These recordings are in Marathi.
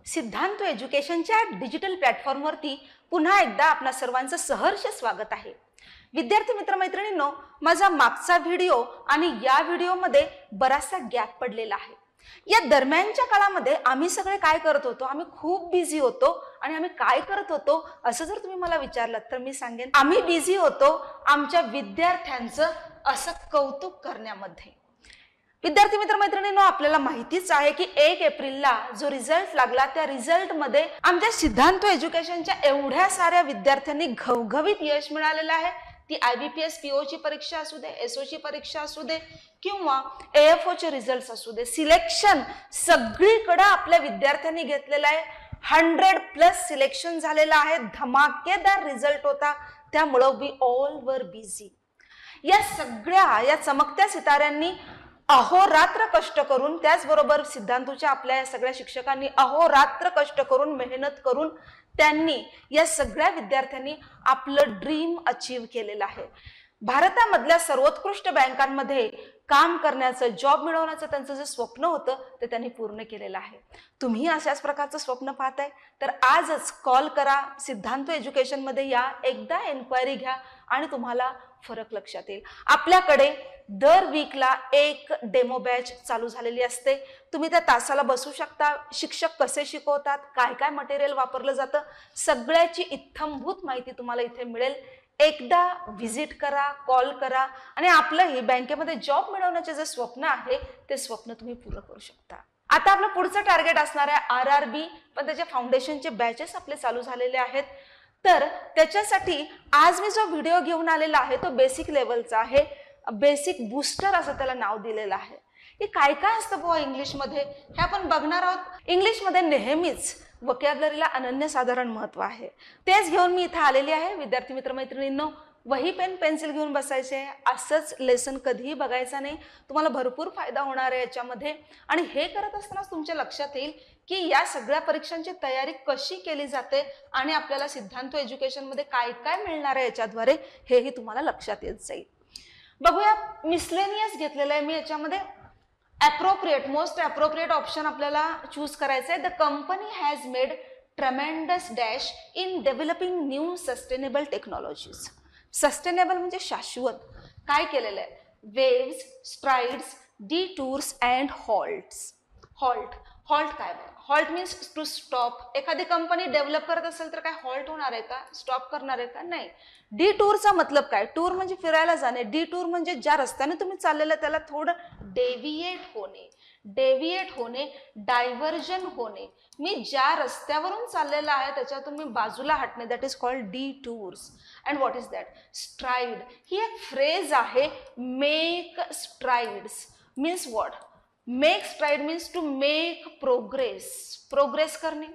सिद्धांत एज्युकेशनच्या डिजिटल प्लॅटफॉर्मवरती पुन्हा एकदा आपणा सर्वांचं सहर्ष स्वागत आहे। विद्यार्थी मित्रमैत्रिणींनो, माझा मागचा व्हिडिओ आणि या व्हिडिओमध्ये बराचसा गॅप पडलेला आहे। या दरम्यानच्या काळामध्ये आम्ही सगळे काय करत होतो, आम्ही खूप बिझी होतो आणि आम्ही काय करत होतो असं जर तुम्ही मला विचारलं तर मी सांगेन आम्ही बिझी होतो आमच्या विद्यार्थ्यांचं असं कौतुक करण्यामध्ये। विद्यार्थी मित्रमैत्रिणींनो, आपल्याला माहितीच आहे की 1 एप्रिलला जो रिझल्ट लागला त्या रिझल्टमध्ये आमच्या सिद्धांत एज्युकेशनच्या एवढ्या साऱ्या विद्यार्थ्यांनी घवघवीत यश मिळालेलं आहे। ती IBPS PO ची परीक्षा असू दे, SO ची परीक्षा असू दे किंवा AFO चे रिझल्ट्स असू दे, सिलेक्शन सगळीकडे आपल्या विद्यार्थ्यांनी घेतलेलं आहे। 100+ सिलेक्शन झालेलं आहे, धमाकेदार रिझल्ट होता, त्यामुळे वी ऑल वर बिझी। या सगळ्या या चमकत्या सिताऱ्यांनी अहोरात्र कष्ट करून, त्याचबरोबर सिद्धांतूच्या आपल्या या सगळ्या शिक्षकांनी अहोरात्र कष्ट करून, मेहनत करून त्यांनी या सगळ्या विद्यार्थ्यांनी आपलं ड्रीम अचीव केलेलं आहे। भारतामधल्या सर्वोत्कृष्ट बँकांमध्ये काम करण्याचं, जॉब मिळवण्याचं त्यांचं जे स्वप्न होतं ते त्यांनी पूर्ण केलेलं आहे। तुम्ही अशाच प्रकारचं स्वप्न पाहताय तर आजच कॉल करा, सिद्धांत एज्युकेशनमध्ये या, एकदा एन्क्वायरी घ्या आणि तुम्हाला फरक लक्षात येईल। आपल्याकडे दर वीकला एक डेमो बॅच चालू झालेली असते। तुम्ही त्या तासाला बसू शकता, शिक्षक कसे शिकवतात, काय काय मटेरियल वापरलं जातं, सगळ्याची इत्थंभूत माहिती तुम्हाला इथे मिळेल। एकदा व्हिजिट करा, कॉल करा आणि आपलं ही बँकेमध्ये जॉब मिळवण्याचे जे स्वप्न आहे ते स्वप्न तुम्ही पूर्ण करू शकता। आता आपलं पुढचं टार्गेट असणार आहे RRB, पण त्याच्या फाउंडेशनचे बॅचेस आपले चालू झालेले आहेत। तर त्याच्यासाठी आज मी जो व्हिडिओ घेऊन आलेला आहे तो बेसिक लेवलचा आहे, बेसिक बूस्टर असं त्याला नाव दिलेलं आहे। हे काय काय असतं बुवा इंग्लिशमध्ये हे आपण बघणार आहोत। इंग्लिशमध्ये नेहमीच वोकॅब्युलरीला अनन्यसाधारण महत्व आहे, तेच घेऊन मी इथे आलेली आहे। विद्यार्थी मित्रमैत्रिणींनो, वही पेन पेन्सिल घेऊन बसायचे, असंच लेसन कधीही बघायचा नाही, तुम्हाला भरपूर फायदा होणार आहे याच्यामध्ये। आणि हे करत असतानाच तुमच्या लक्षात येईल की या सगळ्या परीक्षांची तयारी कशी केली जाते आणि आपल्याला सिद्धांत एज्युकेशनमध्ये काय काय मिळणार आहे याच्याद्वारे हेही तुम्हाला लक्षात येत जाईल। बघूया, मिसलेनियस घेतलेलं आहे मी याच्यामध्ये। अप्रोप्रिएट, मोस्ट अप्रोप्रिएट ऑप्शन आपल्याला चूज करायचं आहे। The company has made tremendous dash in developing new sustainable technologies. Sustainable म्हणजे शाश्वत। काय केलेलं आहे? Waves, strides, detours and halts. Halt काय? Halt means to stop. एखादी कंपनी डेव्हलप करत असेल तर काय हॉल्ट होणार आहे का? स्टॉप करणार आहे का? नाही। डिटूरचा मतलब काय? टूर म्हणजे फिरायला जाणे, डिटूर म्हणजे ज्या रस्त्याने तुम्ही चाललेलं त्याला थोडं डेव्हिएट होणे, डायव्हर्जन होणे। मी ज्या रस्त्यावरून चाललेला आहे त्याच्यातून मी बाजूला हटणे, that is called detours. And what is that? Stride ही एक फ्रेज आहे। Make strides means what? Make stride means to make progress, progress करणे,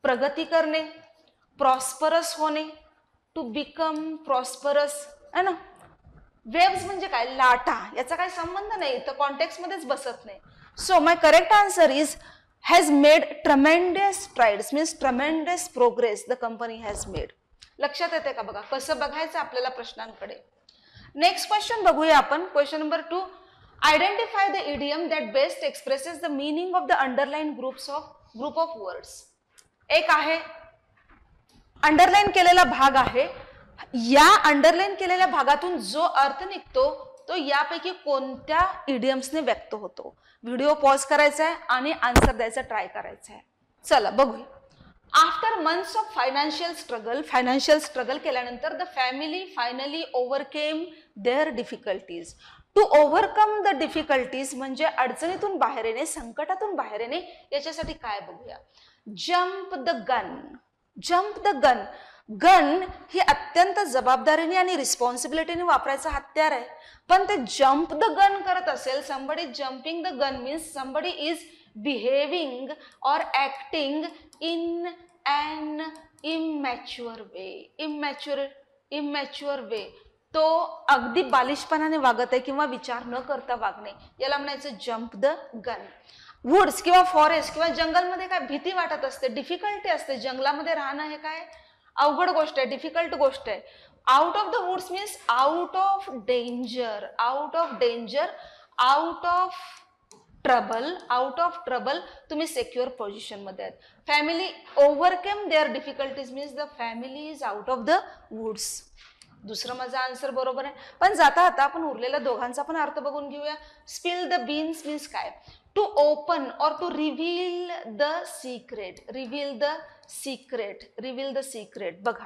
प्रगती करणे, प्रॉस्परस होणे, टू बिकम प्रॉस्परस है ना। वेव्स म्हणजे काय? लाटा, याचा काही संबंध नाही, तर कॉन्टेक्स्ट मध्येच बसत नाही। So my correct answer is has made tremendous strides means tremendous progress the company has made. लक्षात येते का? बघा कसं बघायचं आपल्याला प्रश्नांकडे। नेक्स्ट क्वेश्चन बघूया आपण, question number 2। Identify the idiom that best expresses the meaning of the underline group of words. एक आहे अंडरलाइन केलेला भाग आहे, या अंडरलाइन केलेल्या भागातून जो अर्थ निघतो तो यापैकी कोणत्या इडियम्सने व्यक्त होतो? व्हिडिओ पॉज करायचा आहे आणि आन्सर द्यायचा ट्राय करायचा आहे। चला बघूया। After months of financial struggle केल्यानंतर the family finally overcame their difficulties. To overcome the difficulties म्हणजे अडचणीतून बाहेर येणे, संकटातून बाहेर येणे। याच्यासाठी काय बघूया? Jump the gun. Jump the gun, gun ही अत्यंत जबाबदारीने आणि रिस्पॉन्सिबिलिटीने वापरायचं हत्यार आहे, पण ते जम्प द गन करत असेल, somebody jumping the gun means somebody is behaving or acting in an immature way। तो अगदी बालिशपणाने वागत आहे किंवा विचार न करता वागणे, याला म्हणायचं जम्प द गन। वुड्स किंवा फॉरेस्ट किंवा जंगलमध्ये काय भीती वाटत असते, डिफिकल्टी असते, जंगलामध्ये राहणं हे काय अवघड गोष्ट आहे, डिफिकल्ट गोष्ट आहे। Out of the woods means out of danger, out of trouble तुम्ही सिक्युअर पोझिशन मध्ये आहेत. Family overcame their difficulties means the family is out of the woods. दुसरं माझा आन्सर बरोबर आहे. पण जाता आता आपण उरलेल्या दोघांचा पण अर्थ बघून घेऊया. स्पिल द बीन्स मीन्स काय? टू ओपन और to reveal the secret. Reveal the secret. बघा,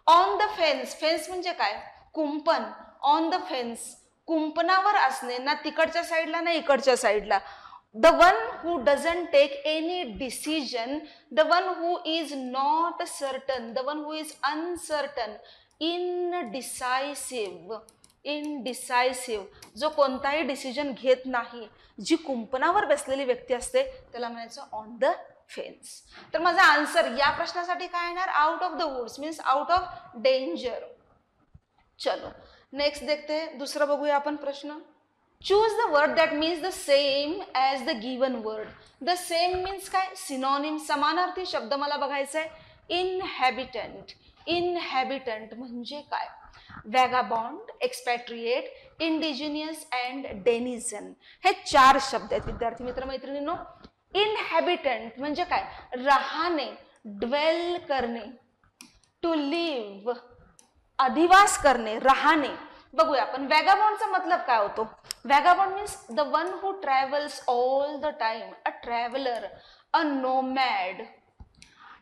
ऑन द फेन्स. फेन्स म्हणजे काय? कुंपण. ऑन द फेन्स, कुंपणावर असणे, ना तिकडच्या साईडला ना इकडच्या साईडला. The one who doesn't take any decision, the one who is not certain, the one who is uncertain, indecisive. जो कोणताही डिसिजन घेत नाही, जी कुंपणावर बसलेली व्यक्ती असते त्याला म्हणायचं ऑन द फेन्स. तर माझा आन्सर या प्रश्नासाठी काय येणार? Out of the woods means out of danger. चलो नेक्स्ट देखते हैं. दुसरा बघूया आपण प्रश्न. Choose the word that means the same as the given word. The same means काय? सिनॉनिम, समानार्थी शब्द मला बघायचा आहे. इनहॅबिटंट. इनहॅबिटंट म्हणजे काय? Vagabond, expatriate, indigenous and denizen. हे 4 शब्द आहेत विद्यार्थी मित्र मैत्रिणींनो. इनहॅबिटंट म्हणजे काय? राहणे, ड्वेल करणे. टू लिव्ह, अधिवास करणे, राहणे. बघूया आपण वॅगाबॉन्डचा मतलब काय होतो. Vagabond means the one who travels all the time. A traveller, a nomad,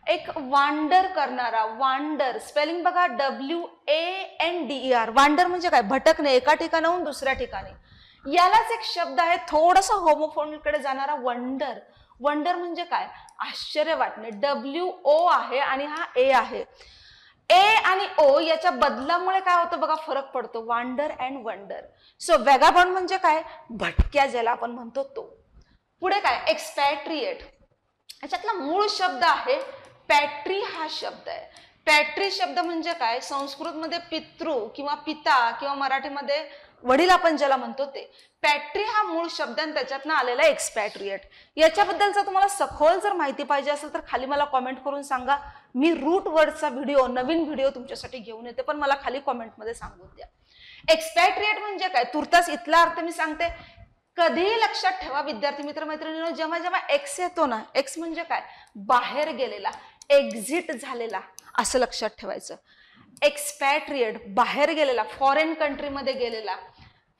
एक वांडर करणारा. वांडर स्पेलिंग बघा, WANDER. वांडर म्हणजे काय? भटकणे, एका ठिकाणाहून दुसऱ्या ठिकाणी. यालाच एक शब्द आहे थोडासा होमोफोनकडे जाणारा, वंडर. वंडर म्हणजे काय? आश्चर्य वाटणे. WO आहे आणि हा A आहे. ए आणि ओ याच्या बदलामुळे काय होतं बघा, फरक पडतो. Wander and wonder. सो वॅगाबॉन्ड म्हणजे काय? भटक्या, ज्याला आपण म्हणतो तो. पुढे काय? एक्सपॅट्रिएट. याच्यातला मूळ शब्द आहे पॅट्री हा शब्द आहे. पॅट्री शब्द म्हणजे काय? संस्कृतमध्ये पितृ किंवा पिता किंवा मराठीमध्ये वडील आपण ज्याला म्हणतो ते. पॅट्री हा मूळ शब्द आणि त्याच्यातनं आलेला एक्सपॅट्रिएट. याच्याबद्दलचा तुम्हाला सखोल जर माहिती पाहिजे असेल तर खाली मला कॉमेंट करून सांगा. मी रूट वर्डचा व्हिडिओ, नवीन व्हिडिओ तुमच्यासाठी घेऊन येते, पण मला खाली कॉमेंटमध्ये सांगून द्या. एक्सपॅट्रिएट म्हणजे काय? तुर्तास इथला अर्थ मी सांगते. कधीही लक्षात ठेवा विद्यार्थी मित्र मैत्रिणींनो, जेव्हा जेव्हा एक्स येतो ना, एक्स म्हणजे काय? बाहेर गेलेला, एक्झिट झालेला, असं लक्षात ठेवायचं. एक्सपॅट्रिएट बाहेर गेलेला, फॉरेन कंट्रीमध्ये गेलेला.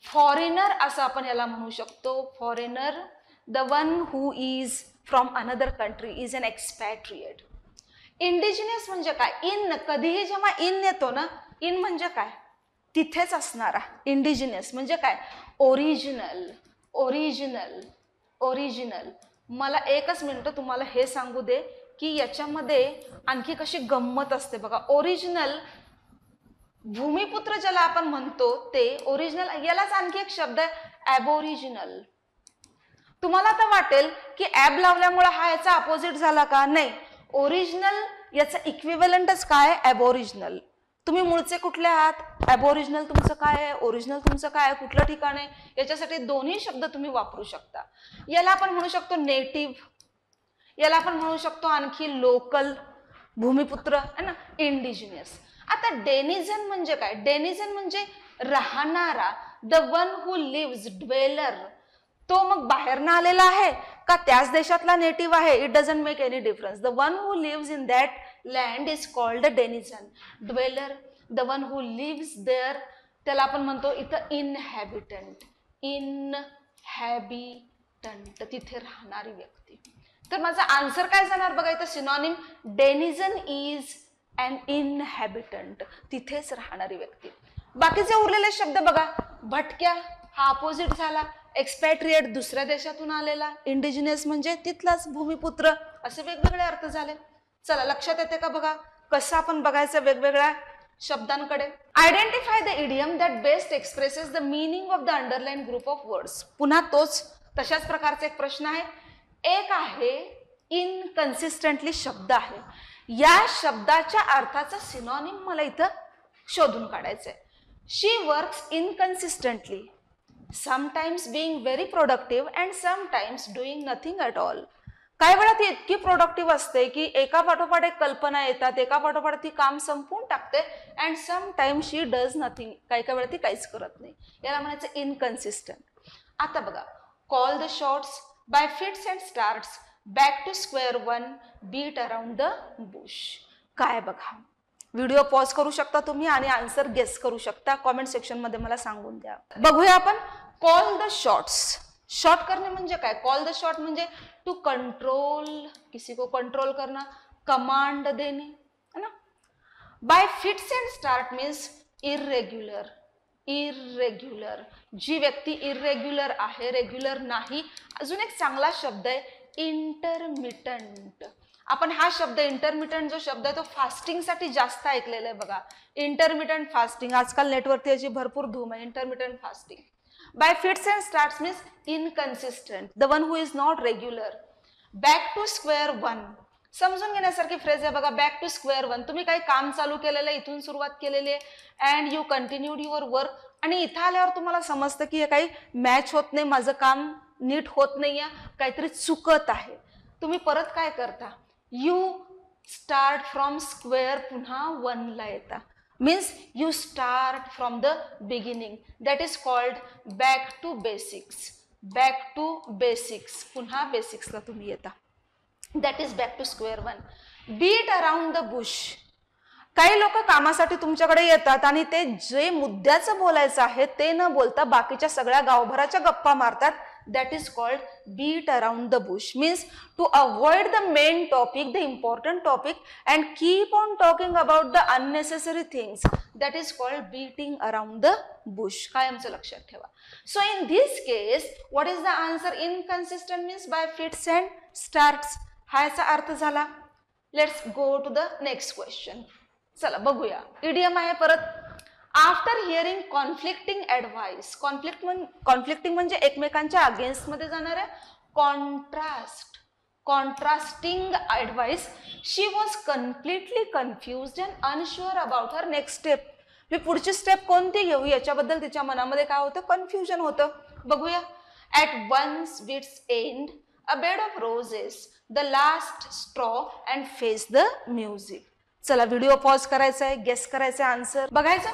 फॉरेनर असं आपण याला म्हणू शकतो. Foreigner, the one who is from another country is an expatriate. Indigenous म्हणजे काय? इन. कधीही जेव्हा इन येतो ना, इन म्हणजे काय? तिथेच असणारा. इंडिजिनियस म्हणजे काय? ओरिजिनल. Original, original. मला एकच मिनिट तुम्हाला हे सांगू दे की याच्यामध्ये आणखी कशी गंमत असते बघा. ओरिजिनल, भूमिपुत्र ज्याला आपण म्हणतो ते ओरिजिनल. यालाच आणखी एक शब्द आहे ॲबोरिजिनल. तुम्हाला आता वाटेल की ॲब लावल्यामुळे हा याचा अपोजिट झाला का? नाही. ओरिजिनल याचा इक्विव्हॅलंटच काय? ॲबोरिजिनल. तुम्ही मूळचे कुठले आहात? ॲबोरिजिनल तुमचं काय आहे? ओरिजिनल तुमचं काय आहे? कुठलं ठिकाण आहे? याच्यासाठी दोन्ही शब्द तुम्ही वापरू शकता. याला आपण म्हणू शकतो नेटिव्ह, याला आपण म्हणू शकतो आणखी लोकल, भूमिपुत्र है ना, इंडिजिनियस. आता डेनिझन म्हणजे काय? डेनिझन म्हणजे राहणारा, the one who lives, dweller. तो मग बाहेरनं आलेला आहे का त्याच देशातला नेटिव्ह आहे? It doesn't make any difference. The one who lives in that land is called a denizen. Dweller, the one who lives there, त्याला आपण म्हणतो इथं इनहॅबिटंट. इनहॅबिटंट, तिथे राहणारी व्यक्ती. तर माझा आन्सर काय जाणार बघा इथं? सिनॉनिम, डेनिझन इज अन इनहॅबिटंट, तिथेच राहणारी व्यक्ती. बाकीचे उरलेले शब्द बघा. भटक्या हा अपोजिट झाला. एक्सपॅट्रिएट दुसऱ्या देशातून आलेला. इंडिजिनियस म्हणजे तिथलाच भूमिपुत्र. असे वेगवेगळे अर्थ झाले. चला लक्षात येते का बघा कसं आपण बघायचं वेगवेगळ्या शब्दांकडे. Identify the idiom that best expresses the meaning of the underline group of words. पुन्हा तशाच प्रकारचा एक प्रश्न आहे. एक आहे इनकन्सिस्टंटली शब्द आहे. या शब्दाच्या अर्थाचा सिनॉनिम मला इथं शोधून काढायचंय. She works inconsistently, sometimes being very productive and sometimes doing nothing at all. काही वेळा ती इतकी प्रोडक्टिव्ह असते की एका पाठोपाठ एक कल्पना येतात, एका पाठोपाठ ती काम संपवून टाकते. And sometimes she does nothing, काही वेळा ती काहीच करत नाही. याला म्हणायचं इनकन्सिस्टंट. आता बघा, call the shots, by fits and starts, back to square one, beat around the bush. काय बघा, व्हिडिओ पॉज करू शकता तुम्ही आणि आन्सर गेस करू शकता. कॉमेंट सेक्शन मध्ये मला सांगून द्या. बघूया आपण. कॉल द शॉट्स, शॉट करणे म्हणजे काय? कॉल द शॉट म्हणजे टू कंट्रोल, किसी को कंट्रोल करना, कमांड देणे, है ना. By fits and start means irregular. Irregular, जी व्यक्ती इरेग्युलर आहे, रेग्युलर नाही. अजून एक चांगला शब्द आहे इंटरमिटंट. आपण हा शब्द इंटरमिटंट जो शब्द आहे तो फास्टिंग साठी जास्त ऐकलेला आहे बघा. इंटरमिटंट फास्टिंग, आजकाल नेटवरती याची भरपूर धूम आहे. Intermittent fasting. By fits and starts means inconsistent, the one who is not regular. Back to square one, समजून घेण्यासारखी फ्रेज आहे बघा. बॅक टू स्क्वेअर वन, तुम्ही काही काम चालू केलेलं आहे, इथून सुरुवात केलेली आहे and you continued your work, आणि इथं आल्यावर तुम्हाला समजतं की हे काही मॅच होत नाही, माझं काम नीट होत नाहीये, काहीतरी चुकत आहे. तुम्ही परत काय करता? यू स्टार्ट फ्रॉम स्क्वेअर, पुन्हा वनला येता. Means you start from the beginning. That is called back to basics. Back to basics, पुन्हा बेसिक्सला तुम्ही येता. That is back to square one. Beat around the bush. काही लोक कामासाठी तुमच्याकडे येतात आणि ते जे मुद्द्याचं बोलायचं आहे ते न बोलता बाकीच्या सगळ्या गावभराच्या गप्पा मारतात. That is called beat around the bush. Means to avoid the main topic, the important topic and keep on talking about the unnecessary things. That is called beating around the bush. कायमचं लक्षात ठेवा. So in this case what is the answer? Inconsistent means by fits and starts. हा याचा अर्थ झाला. Let's go to the next question. चला बघूया. इडियम आहे परत. After hearing conflicting advice. Conflicting म्हणजे एकमेकांच्या अगेन्स्ट मध्ये जाणाऱ्या. Contrasting advice. She was completely confused and unsure about her next step. मी पुढची स्टेप कोणती घेऊ याच्याबद्दल तिच्या मनामध्ये काय होतं? कन्फ्युजन होतं. बघूया. At one's wits end, a bed of roses, the last straw and face the music. चला व्हिडिओ पॉज करायचा आहे, गेस करायचा आहे आन्सर. बघायचं.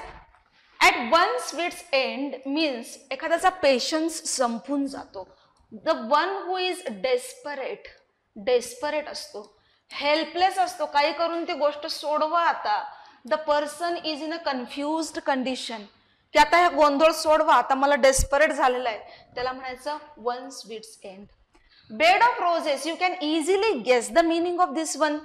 At one's wits end means एखाद्याचा पेशन्स संपून जातो. The one who is desperate, desperate असतो, हेल्पलेस असतो, काही करून ती गोष्ट सोडवा आता. The person is in a confused condition, की आता हे गोंधळ सोडवा, आता मला डेस्परेट झालेला आहे, त्याला म्हणायचं one's wits end. Bed of roses, you can easily guess the meaning of this one.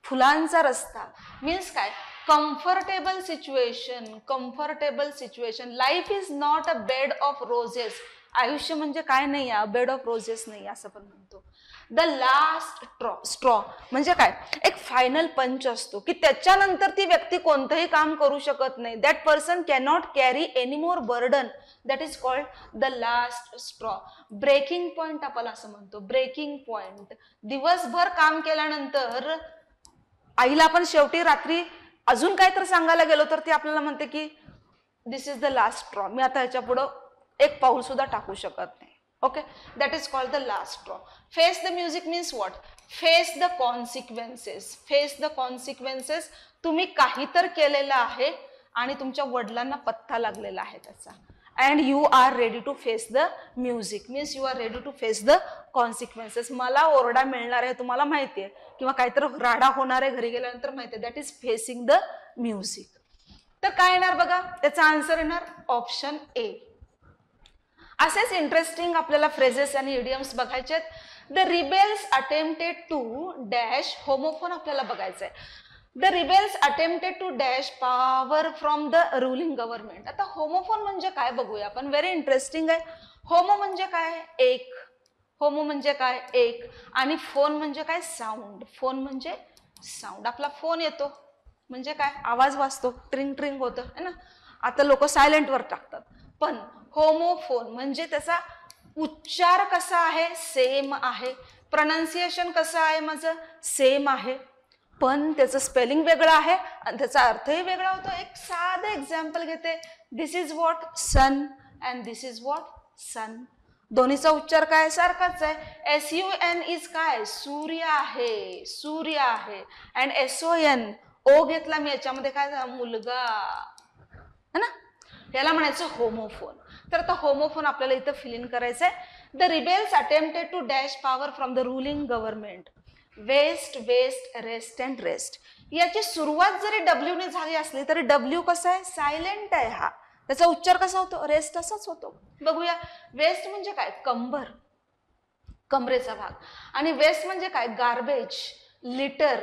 फुलांचा रस्ता मीन्स काय? Comfortable situation. Comfortable situation. Life is not a bed of roses. आयुष्य म्हणजे काय नाही, बेड ऑफ रोजेस नाही असं पण म्हणतो. द लास्ट स्ट्रॉ म्हणजे काय? एक फायनल पंच असतो की त्याच्यानंतर ती व्यक्ती कोणतंही काम करू शकत नाही. That person cannot carry any more burden. That is called the last straw. Breaking point आपण असं म्हणतो. Breaking point. दिवसभर काम केल्यानंतर आईला आपण शेवटी रात्री अजून काय तर सांगायला गेलो तर ती आपल्याला म्हणते की दिस इज द लास्ट स्ट्रॉ, मी आता ह्याच्या पुढं एक पाऊल सुद्धा टाकू शकत नाही. Okay, that is called the last straw. Face the music means what? Face the consequences. Face the consequences. तुम्ही काही तर केलेलं आहे आणि तुमच्या वडिलांना पत्ता लागलेला आहे त्याचा. And you are ready to face the music means you are ready to face the consequences. मला ओरडा मिळणार आहे तुम्हाला माहिती आहे, किंवा काहीतरी राडा होणार आहे घरी गेल्यानंतर माहिती आहे. That is facing the music. तर काय येणार बघा? त्याचा आन्सर येणार ऑप्शन ए. असेच इंटरेस्टिंग आपल्याला फ्रेजेस आणि इडियम्स बघायचे आहेत. The rebels attempted to dash. Homophone आपल्याला बघायचं आहे. The rebels attempted to dash power from the ruling government. आता होमोफोन म्हणजे काय बघूया आपण. व्हेरी इंटरेस्टिंग आहे. होमो म्हणजे काय? एक. होमो म्हणजे काय? एक. आणि फोन म्हणजे काय? साऊंड. फोन म्हणजे साऊंड. आपला फोन येतो म्हणजे काय? आवाज वाजतो, ट्रिंग ट्रिंग होतं है ना. आता लोक सायलेंटवर टाकतात. पण होमोफोन म्हणजे त्याचा उच्चार कसा आहे? सेम आहे. प्रोनाउन्सिएशन कसं आहे माझं? सेम आहे. पण त्याचं स्पेलिंग वेगळं आहे आणि त्याचा अर्थही वेगळा होतो. एक साधं एक्झाम्पल घेते. This is what? Sun. And this is what? Son. दोन्हीचा उच्चार काय? सारखाच आहे. SUN इज काय? सूर्य आहे. सूर्य आहे. अँड SON ओ घेतला मी याच्यामध्ये काय झाला? मुलगा है ना. याला म्हणायचं होमोफोन. तर आता होमोफोन आपल्याला इथं फिल इन करायचं आहे. The rebels attempted to dash power from the ruling government. Waste waist rest and wrest. याची सुरुवात जरी डब्ल्यू ने झाली असली तरी डब्ल्यू कसा आहे, सायलेंट आहे. हा त्याचा उच्चार कसा होतो, रेस्ट असाच होतो. बघूया, वेस्ट म्हणजे काय, कंबर, कमरेचा भाग. आणि वेस्ट म्हणजे काय, गार्बेज. लिटर,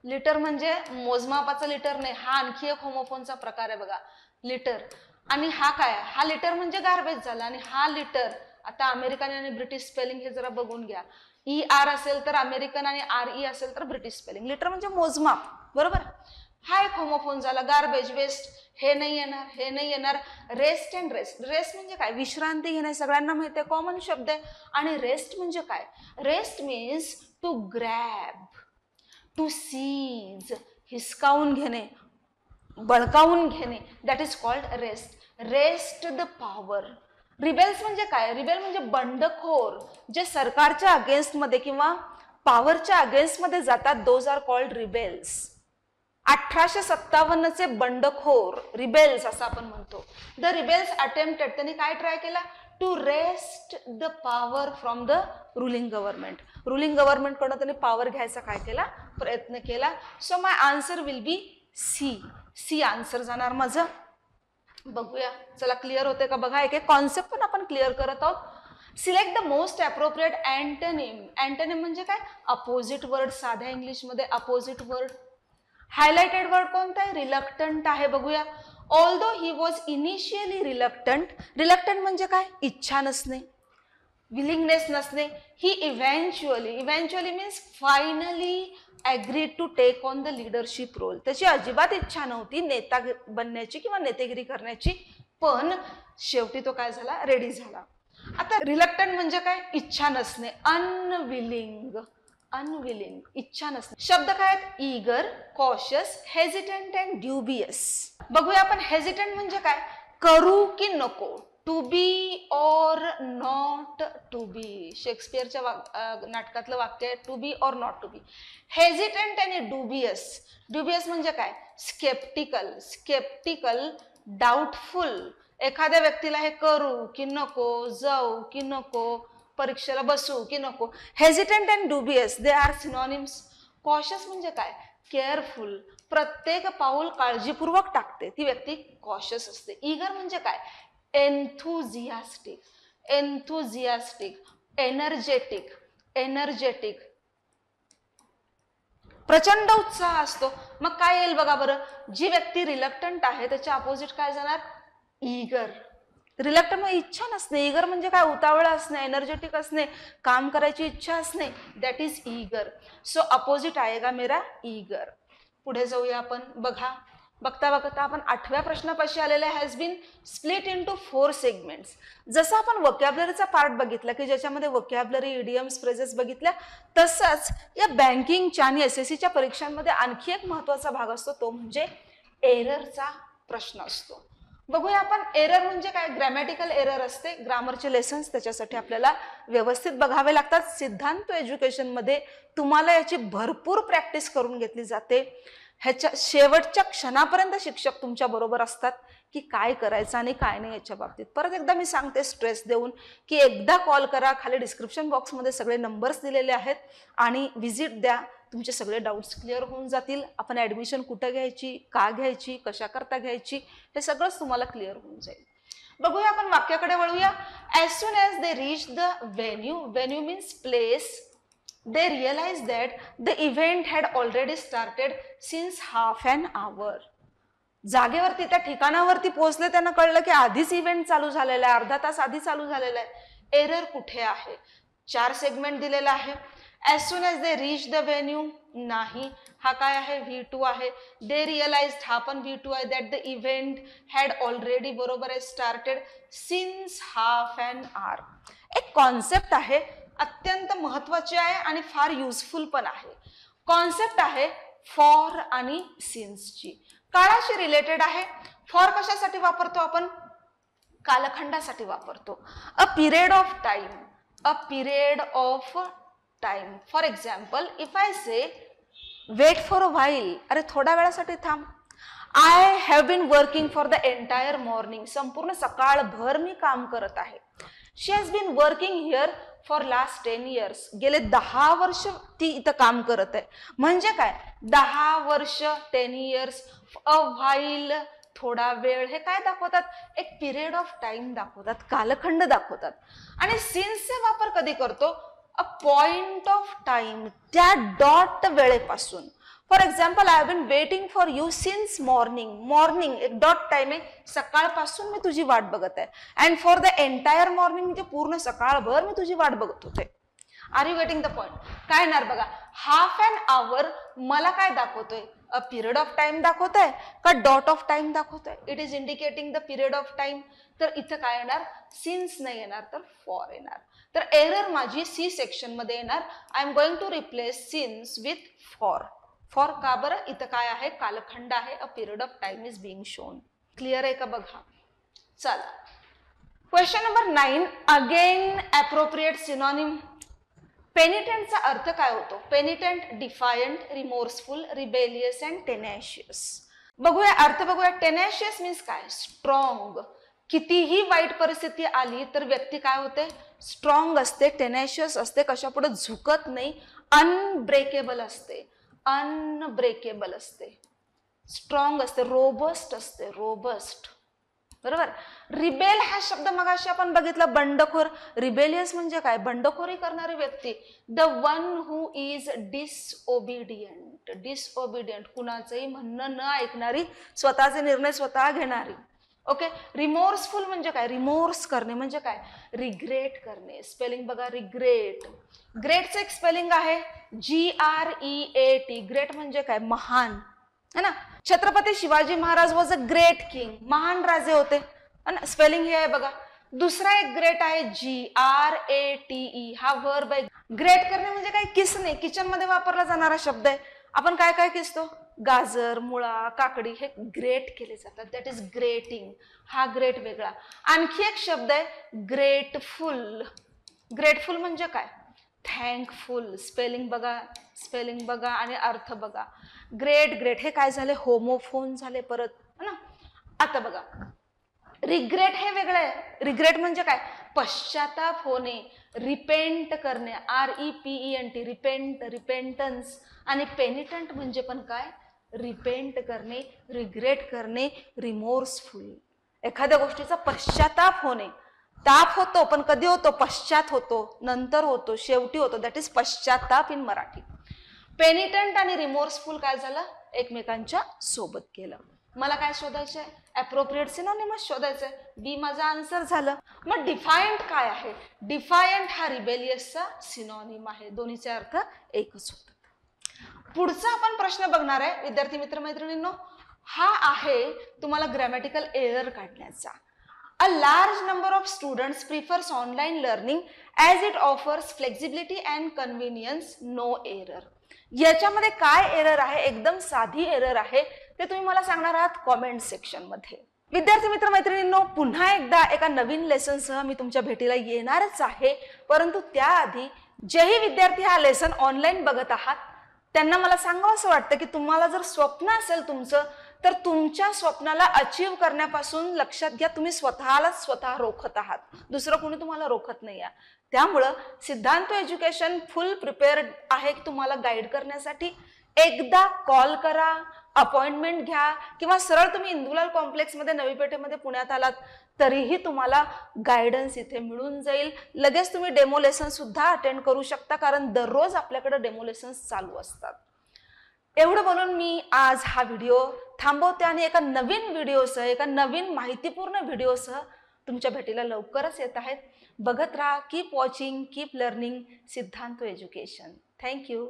लिटर म्हणजे मोजमापाचा लिटर नाही, हा आणखी एक होमोफोनचा प्रकार आहे बघा, लिटर. आणि हा काय, हा लिटर म्हणजे गार्बेज झाला. आणि हा लिटर, आता अमेरिकन आणि ब्रिटिश स्पेलिंग हे जरा बघून घ्या. ER असेल तर अमेरिकन आणि RE असेल तर ब्रिटिश स्पेलिंग. लिटर म्हणजे मोजमाप, बरोबर. हा एक होमोफोन झाला. गार्बेज, वेस्ट हे नाही येणार, हे नाही येणार. Rest and rest. रेस्ट म्हणजे काय, विश्रांती घेणे, सगळ्यांना माहिती आहे, कॉमन शब्द आहे. आणि रेस्ट म्हणजे काय, wrest means to grab, to seize, हिसकावून घेणे, बळकावून घेणे, that is called wrest. Wrest the power. Rebels म्हणजे काय, रिबेल म्हणजे बंडखोर, जे सरकारच्या अगेन्स्ट मध्ये किंवा पॉवरच्या अगेन्स्ट मध्ये जातात, दोज आर कॉल्ड रिबेल्स. 1857 चे बंडखोर रिबेल्स असं आपण म्हणतो. द रिबेल्स अटेम्प्टेड, त्यांनी काय ट्राय केला, to wrest the power from the ruling government. Ruling government कडून त्यांनी पॉवर घ्यायचा काय केला, प्रयत्न केला. So my answer will be C. C answer जाणार माझं. बघूया, चला क्लिअर होते का बघा. एक एक कॉन्सेप्ट पण आपण क्लिअर करत आहोत. Select the most appropriate antonym. Antonym म्हणजे काय, अपोजिट वर्ड, साध्या इंग्लिशमध्ये अपोजिट वर्ड. हायलाइटेड वर्ड कोणता आहे, रिलक्टंट आहे. बघूया, although he was initially reluctant. Reluctant म्हणजे काय, इच्छा नसणे, विलिंगनेस नसणे. He eventually, eventually means finally agreed to take on the leadership role. त्याची अजिबात इच्छा नव्हती नेता बनण्याची किंवा नेतेगिरी करण्याची, पण शेवटी तो काय झाला, रेडी झाला. आता रिलक्टंट म्हणजे काय, इच्छा नसणे, अनविलिंग, अनविलिंग, इच्छा नसणे. शब्द काय आहेत, ईगर, कॉशियस, हेजिटंट अँड ड्युबियस. बघूया आपण, हेजिटंट म्हणजे काय, करू की नको, टू बी और नॉट टू बी. शेक्सपियरच्या नाटकातलं वाक्य आहे, टू बी और नॉट टू बी. हेजिटंट आणि ड्युबियस. ड्युबियस म्हणजे काय, स्केप्टिकल, स्केप्टिकल, डाऊटफुल. एखाद्या व्यक्तीला हे करू की नको, जाऊ की नको, परीक्षेला बसू की नको. Hesitant and dubious they are synonyms. Cautious म्हणजे काय, केअरफुल, प्रत्येक पाऊल काळजीपूर्वक टाकते, ती व्यक्ती कॉशियस असते. ईगर म्हणजे काय, एन्थुझियास्टिक, एन्थुझियास्टिक, एनर्जेटिक, एनर्जेटिक, प्रचंड उत्साह असतो. मग काय येईल बघा बरं, जी व्यक्ती रिलक्टंट आहे त्याच्या अपोजिट काय जाणार, ईगर. रिलक्टंट म्हणजे इच्छा नसणे, ईगर म्हणजे काय, उतावळ असणे, एनर्जेटिक असणे, काम करायची इच्छा असणे, that is eager. So opposite आएगा मेरा ईगर. पुढे जाऊया आपण. बघा, बघता बघता आपण 8व्या प्रश्नापाशी आलेले. Has been split into 4 segments. जसं आपण वोकॅब्युलरीचा पार्ट बघितला की ज्याच्यामध्ये वोकॅब्युलरी, इडियम्स, फ्रेजेस बघितल्या, तसंच या बँकिंगच्या आणि SSCच्या परीक्षांमध्ये आणखी एक महत्वाचा भाग असतो, तो म्हणजे एररचा प्रश्न असतो. बघूया आपण, एरर म्हणजे काय, ग्रॅमॅटिकल एरर असते. ग्रामरचे लेसन्स त्याच्यासाठी आपल्याला व्यवस्थित बघावे लागतात. सिद्धांत एज्युकेशनमध्ये तुम्हाला याची भरपूर प्रॅक्टिस करून घेतली जाते. ह्याच्या शेवटच्या क्षणापर्यंत शिक्षक तुमच्या बरोबर असतात की काय करायचं आणि काय नाही याच्या बाबतीत. परत एकदा मी सांगते स्ट्रेस देऊन की एकदा कॉल करा, खाली डिस्क्रिप्शन बॉक्समध्ये सगळे नंबर्स दिलेले आहेत आणि व्हिजिट द्या, तुमचे सगळे डाऊट्स क्लिअर होऊन जातील. आपण ॲडमिशन कुठं घ्यायची, का घ्यायची, कशा करता घ्यायची, हे सगळंच तुम्हाला क्लिअर होऊन जाईल. बघूया आपण वाक्याकडे वळूया. As soon as they reach the venue, venue means place, they realized that the event had already started since half an hour. जागेवरती, त्या ठिकाणावरती पोहोचले, त्यांना कळलं की आधीच इव्हेंट चालू झालेला आहे, अर्धा तास आधी चालू झालेला आहे. एरर कुठे आहे, 4 सेगमेंट दिलेला आहे. As soon as they reach the venue, नाही, हा काय आहे, V2 आहे. दे रिअलाइज्ड, हा पण V2 आहे. That the event had already, बरोबर आहे, started since half an hour. एक कॉन्सेप्ट आहे, अत्यंत महत्वाची आहे आणि फार युजफुल पण आहे. कॉन्सेप्ट आहे फॉर आणि सिन्सची. काळाशी रिलेटेड आहे. फॉर कशासाठी वापरतो आपण, कालखंडासाठी वापरतो. A period of time, a period of time. For example, if I say wait for a while, अरे थोड्या वेळासाठी थांब. I have been working for the entire morning, संपूर्ण सकाळभर मी काम करत आहे. She has been working here for last 10 years. गेले 10 वर्ष ती इथं काम करत आहे. म्हणजे काय 10 वर्ष 10 years. अ व्हाईल थोडा वेळ हे काय दाखवतात, एक पिरियड ऑफ टाइम दाखवतात, कालखंड दाखवतात. आणि सिन्सचे वापर कधी करतो, अ पॉइंट ऑफ टाइम, त्या डॉट वेळेपासून. For example, I have been waiting for you since morning. Morning एक डॉट टाइम आहे, सकाळपासून मी तुझी वाट बघत आहे. And for the entire morning, म्हणजे पूर्ण सकाळभर मी तुझी वाट बघत होते. Are you getting the point? काय येणार बघा, हाफ अन आवर मला काय दाखवतोय, अ पिरियड ऑफ टाइम दाखवतोय का डॉट ऑफ टाइम दाखवतोय? It is indicating the period of time. तर इथं काय येणार, सिन्स नाही येणार तर फॉर येणार. तर एरर माझी सी सेक्शन मध्ये येणार. I am going to replace since with for. For का बरं, इथं काय आहे, कालखंड आहे, a period of time is being shown. Clear आहे का बघा. चला question number 9. Again appropriate synonym. पेनिटेंटचा अर्थ काय होतो? Penitent, defiant, remorseful, rebellious and tenacious. बघूया अर्थ बघूया. टेनॅशियस मीन्स काय, स्ट्रॉंग. कितीही वाईट परिस्थिती आली तर व्यक्ती काय होते, स्ट्रॉंग असते, टेनॅशियस असते, कशापुढे झुकत नाही, अनब्रेकेबल असते. अनब्रेकेबल असते, स्ट्रॉंग असते, रोबस्ट असते, रोबस्ट. बरोबर. रिबेल हा शब्द मगाशी आपण बघितला, बंडखोर. रिबेलियस म्हणजे काय, बंडखोरी करणारी व्यक्ती. The one who is disobedient. Disobedient, कुणाचंही म्हणणं न ऐकणारी, स्वतःचे निर्णय स्वतः घेणारी. ओके. रिमोर्सफुल म्हणजे काय, रिमोर्स करणे म्हणजे काय, रिग्रेट करणे. स्पेलिंग बघा, रिग्रेट. ग्रेटचं एक स्पेलिंग आहे GREAT. ग्रेट म्हणजे काय, महान, है ना. Chhatrapati Shivaji Maharaj was a great king. महान राजे होते. स्पेलिंग हे आहे बघा. दुसरा एक ग्रेट आहे GRATE. हा वर्ब आहे. ग्रेट करणे म्हणजे काय, किसणे. किचन मध्ये वापरला जाणारा शब्द आहे. आपण काय काय किसतो, गाजर, मुळा, काकडी, हे ग्रेट केले जातात. That is grating. हा ग्रेट वेगळा. आणखी एक शब्द आहे ग्रेटफुल. ग्रेटफुल म्हणजे काय, थँकफुल. स्पेलिंग बघा, स्पेलिंग बघा आणि अर्थ बघा. ग्रेट, ग्रेट हे काय झाले, होमोफोन झाले परत, है ना. आता बघा, रिग्रेट हे वेगळं आहे. रिग्रेट म्हणजे काय, पश्चाताप होणे, रिपेंट करणे, REPENT, रिपेंट, रिपेंटन्स. आणि पेनिटंट म्हणजे पण काय, रिपेंट करणे, रिग्रेट करणे, रिमोर्सफुल. एखाद्या गोष्टीचा पश्चाताप होणे. ताप होतो पण कधी होतो, पश्चात होतो, नंतर होतो, शेवटी होतो. दॅट इज पश्चाताप इन मराठी. पेनिटंट आणि रिमोर्सफुल काय झालं, एकमेकांच्या सोबत केलं. मला काय शोधायचंय, अप्रोप्रिएट सिनोनिमस शोधायचंय. बी माझा आन्सर झालं. मग डिफायंट काय आहे, डिफायंट हा रिबेलियसचा सिनोनिम आहे. दोन्हीचे अर्थ एकच होतात. पुढचा आपण प्रश्न बघणार आहे विद्यार्थी मित्र मैत्रिणींनो. हा आहे तुम्हाला ग्रॅमॅटिकल एरर काढण्याचा. A large number of students prefers online learning as it offers flexibility and convenience. No error. याच्यामध्ये काय एरर आहे, एकदम साधी एरर आहे, ते तुम्ही मला सांगणार आहात कॉमेंट सेक्शन मध्ये. विद्यार्थी मित्र मैत्रिणींनो, पुन्हा एकदा एका नवीन लेसन सह मी तुमच्या भेटीला येणारच आहे. परंतु त्याआधी जेही विद्यार्थी हा लेसन ऑनलाईन बघत आहात त्यांना मला सांगावं असं वाटतं की तुम्हाला जर स्वप्न असेल तुमचं, तर तुमच्या स्वप्नाला अचीव करण्यापासून लक्षात घ्या, तुम्ही स्वतःलाच स्वतः रोखत आहात, दुसरं कोणी तुम्हाला रोखत नाही आहे. त्यामुळं सिद्धांत एज्युकेशन फुल प्रिपेअर्ड आहे तुम्हाला गाईड करण्यासाठी. एकदा कॉल करा, अपॉइंटमेंट घ्या, किंवा सरळ तुम्ही इंदुलाल कॉम्प्लेक्समध्ये नवी पेठेमध्ये पुण्यात आलात तरीही तुम्हाला गायडन्स इथे मिळून जाईल. लगेच तुम्ही डेमो लेसन सुद्धा अटेंड करू शकता, कारण दररोज आपल्याकडे डेमो लेसन्स चालू असतात. एवढं बोलून मी आज हा व्हिडिओ थांबवते आणि एका नवीन व्हिडिओसह, एका नवीन माहितीपूर्ण व्हिडिओसह तुमच्या भेटीला लवकरच येत आहेत. बघत राहा. कीप वॉचिंग, कीप लर्निंग सिद्धांत एज्युकेशन. थँक्यू.